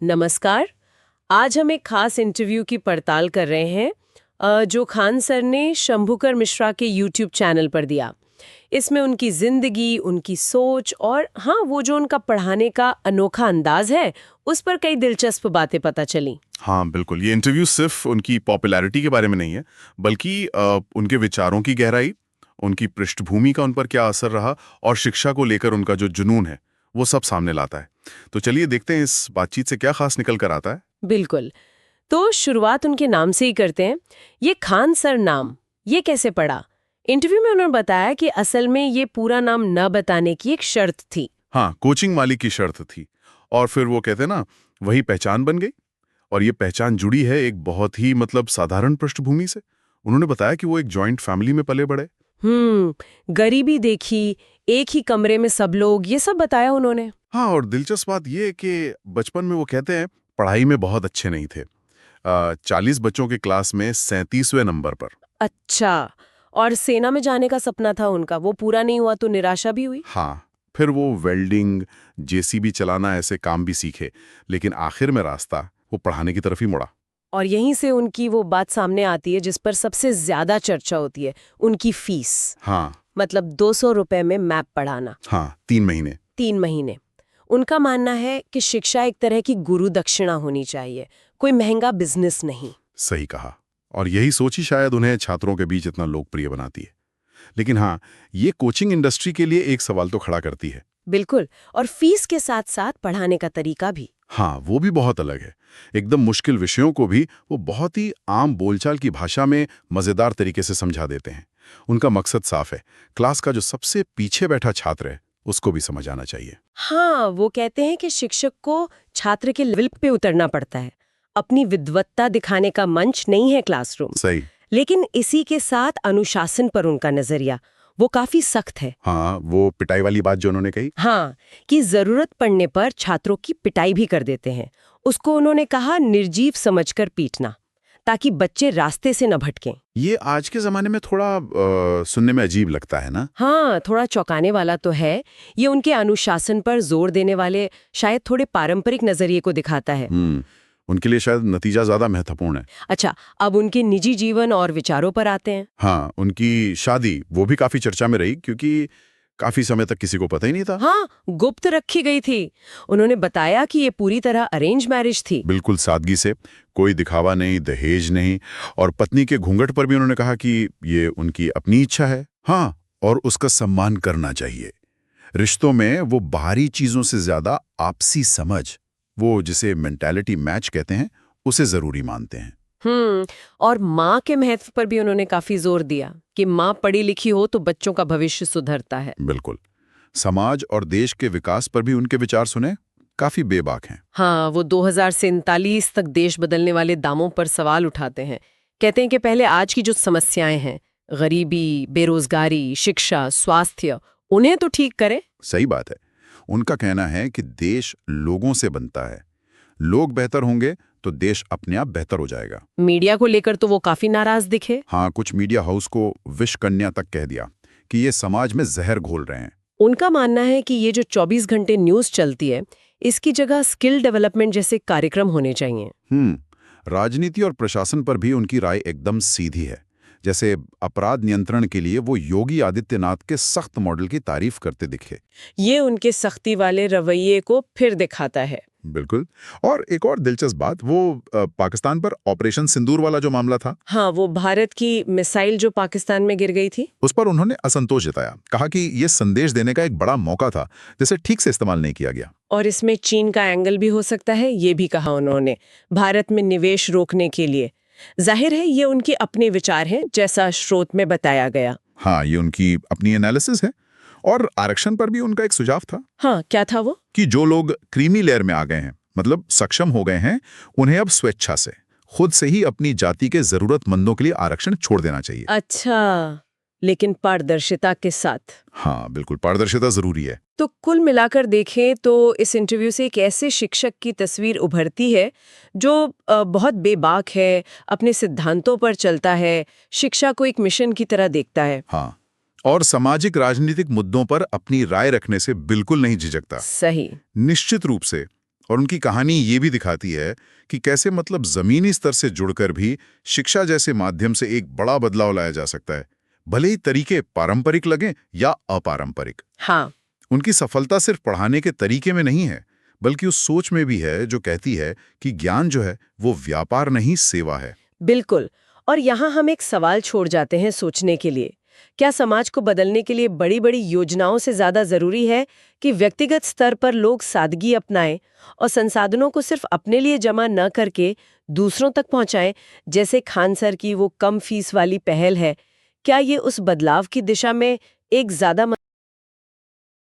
नमस्कार। आज हम एक खास इंटरव्यू की पड़ताल कर रहे हैं जो खान सर ने शंभूकर मिश्रा के YouTube चैनल पर दिया। इसमें उनकी जिंदगी, उनकी सोच और हाँ, वो जो उनका पढ़ाने का अनोखा अंदाज है, उस पर कई दिलचस्प बातें पता चली। हाँ बिल्कुल, ये इंटरव्यू सिर्फ उनकी पॉपुलैरिटी के बारे में नहीं है, बल्कि उनके विचारों की गहराई, उनकी पृष्ठभूमि का उन पर क्या असर रहा और शिक्षा को लेकर उनका जो जुनून है, वो सब सामने लाता है। तो चलिए देखते हैं इस बातचीत से क्या खास निकल कर आता है। बिल्कुल। तो शुरुआत उनके नाम से ही करते हैं। ये खान सर नाम, ये कैसे पड़ा? इंटरव्यू में उन्होंने बताया कि असल में ये पूरा नाम न बताने की एक शर्त थी। हाँ, कोचिंग मालिक की शर्त थी और फिर वो कहते हैं ना, वही पहचान बन गई। और ये पहचान जुड़ी है एक बहुत ही साधारण पृष्ठभूमि से। उन्होंने बताया कि वो एक जॉइंट फैमिली में पले बड़े। गरीबी देखी, एक ही कमरे में सब लोग, ये सब बताया उन्होंने। हाँ, और दिलचस्प बात ये है कि बचपन में वो कहते हैं पढ़ाई में बहुत अच्छे नहीं थे। 40 बच्चों के क्लास में 37वें नंबर पर। अच्छा, और सेना में जाने का सपना था उनका, वो पूरा नहीं हुआ तो निराशा भी हुई। हाँ, फिर वो वेल्डिंग, जेसीबी चलाना ऐसे काम भी सीखे, लेकिन आखिर में रास्ता वो पढ़ाने की तरफ ही मुड़ा। और यहीं से उनकी वो बात सामने आती है जिस पर सबसे ज्यादा चर्चा होती है, उनकी फीस। हाँ, मतलब 200 रुपए में मैप पढ़ाना। हाँ, 3 महीने। 3 महीने। उनका मानना है कि शिक्षा एक तरह की गुरु दक्षिणा होनी चाहिए, कोई महंगा बिजनेस नहीं। सही कहा। और यही सोच ही शायद उन्हें छात्रों के बीच इतना लोकप्रिय बनाती है। लेकिन हाँ, ये कोचिंग इंडस्ट्री के लिए एक सवाल तो खड़ा करती है। बिल्कुल, और फीस के साथ साथ पढ़ाने का तरीका भी। हाँ, वो भी बहुत अलग है। एकदम मुश्किल विषयों को भी वो बहुत ही आम बोलचाल की भाषा में मजेदार तरीके से समझा देते हैं। उनका मकसद साफ है, क्लास का जो सबसे पीछे बैठा छात्र है उसको भी समझ आना चाहिए। हाँ, वो कहते हैं कि शिक्षक को छात्र के लेवल पे उतरना पड़ता है। अपनी विद्वत्ता दिखाने का मंच नहीं है क्लासरूम। सही। लेकिन इसी के साथ अनुशासन पर उनका नजरिया वो काफी सख्त है। हाँ, वो पिटाई वाली बात जो उन्होंने कही। हाँ, कि जरूरत पड़ने पर छात्रों की पिटाई भी कर देते हैं। उसको उन्होंने कहा निर्जीव समझकर पीटना, ताकि बच्चे रास्ते से न भटकें। ये आज के जमाने में थोड़ा सुनने में अजीब लगता है ना। हाँ, थोड़ा चौंकाने वाला तो है। ये उनके अनुशासन पर जोर देने वाले शायद थोड़े पारंपरिक नजरिए को दिखाता है। उनके लिए शायद नतीजा ज्यादा महत्वपूर्ण है। अच्छा, अब उनके निजी जीवन और विचारों पर आते हैं। हाँ, उनकी शादी वो भी काफी चर्चा में रही, क्योंकि काफी समय तक किसी को पता ही नहीं था। हाँ, गुप्त रखी गई थी। उन्होंने बताया कि ये पूरी तरह अरेंज मैरिज थी। बिल्कुल सादगी से, कोई दिखावा नहीं, दहेज नहीं। और पत्नी के घूंघट पर भी उन्होंने कहा कि ये उनकी अपनी इच्छा है। हाँ, और उसका सम्मान करना चाहिए। रिश्तों में वो बाहरी चीजों से ज्यादा आपसी समझ, वो जिसे मेंटालिटी मैच कहते हैं, उसे जरूरी मानते हैं। और माँ के महत्व पर भी उन्होंने काफी जोर दिया कि माँ पढ़ी लिखी हो तो बच्चों का भविष्य सुधरता है। बिल्कुल। समाज और देश के विकास पर भी उनके विचार सुने, काफी बेबाक हैं। हाँ, वो 2047 तक देश बदलने वाले दामों पर सवाल उठाते हैं। कहते हैं कि पहले आज की जो समस्याएं हैं, गरीबी, बेरोजगारी, शिक्षा, स्वास्थ्य, उन्हें तो ठीक करें। सही बात है। उनका कहना है कि देश लोगों से बनता है। लोग बेहतर होंगे तो देश अपने आप बेहतर हो जाएगा। मीडिया को लेकर तो वो काफी नाराज दिखे। हाँ, कुछ मीडिया हाउस को विष कन्या तक कह दिया कि ये समाज में जहर घोल रहे हैं। उनका मानना है कि ये जो 24 घंटे न्यूज चलती है, इसकी जगह स्किल डेवलपमेंट जैसे कार्यक्रम होने चाहिए। राजनीति और प्रशासन पर भी उनकी राय एकदम सीधी है। जैसे अपराध नियंत्रण के लिए वो योगी आदित्यनाथ के सख्त मॉडल की तारीफ करते दिखे। ये उनके सख्ती वाले रवैये को फिर दिखाता है। बिल्कुल। और एक और दिलचस्प बात, वो पाकिस्तान पर ऑपरेशन सिंदूर वाला जो मामला था, हाँ, वो भारत की मिसाइल जो पाकिस्तान में गिर गई थी, उस पर उन्होंने असंतोष जताया। कहा कि ये संदेश देने का एक बड़ा मौका था जिसे ठीक से इस्तेमाल नहीं किया गया। और इसमें चीन का एंगल भी हो सकता है, ये भी कहा उन्होंने, भारत में निवेश रोकने के लिए। जाहिर है ये उनके अपने विचार हैं, जैसा स्रोत में बताया गया। हाँ, ये उनकी अपनी एनालिसिस है। और आरक्षण पर भी उनका एक सुझाव था। हाँ, क्या था वो? कि जो लोग क्रीमी लेयर में आ गए हैं, मतलब सक्षम हो गए हैं, उन्हें अब स्वेच्छा से, खुद से ही अपनी जाति के जरूरतमंदों के लिए आरक्षण छोड़ देना चाहिए। अच्छा, लेकिन पारदर्शिता के साथ। हाँ बिल्कुल, पारदर्शिता जरूरी है। तो कुल मिलाकर देखें तो इस इंटरव्यू से एक ऐसे शिक्षक की तस्वीर उभरती है जो बहुत बेबाक है, अपने सिद्धांतों पर चलता है, शिक्षा को एक मिशन की तरह देखता है। हाँ, और सामाजिक राजनीतिक मुद्दों पर अपनी राय रखने से बिल्कुल नहीं झिझकता। सही। निश्चित रूप से। और उनकी कहानी ये भी दिखाती है कि कैसे मतलब जमीनी स्तर से जुड़कर भी शिक्षा जैसे माध्यम से एक बड़ा बदलाव लाया जा सकता है, भले ही तरीके पारंपरिक लगें या अपारंपरिक। हाँ, उनकी सफलता सिर्फ पढ़ाने के तरीके में नहीं है, बल्कि उस सोच में भी है जो कहती है कि ज्ञान जो है वो व्यापार नहीं, सेवा है। बिल्कुल। और यहाँ हम एक सवाल छोड़ जाते हैं सोचने के लिए। क्या समाज को बदलने के लिए बड़ी-बड़ी योजनाओं से ज्यादा जरूरी है कि व्यक्तिगत स्तर पर लोग सादगी अपनाएं और संसाधनों को सिर्फ अपने लिए जमा न करके दूसरों तक पहुंचाएं, जैसे खान सर की वो कम फीस वाली पहल है? क्या ये उस बदलाव की दिशा में एक ज्यादा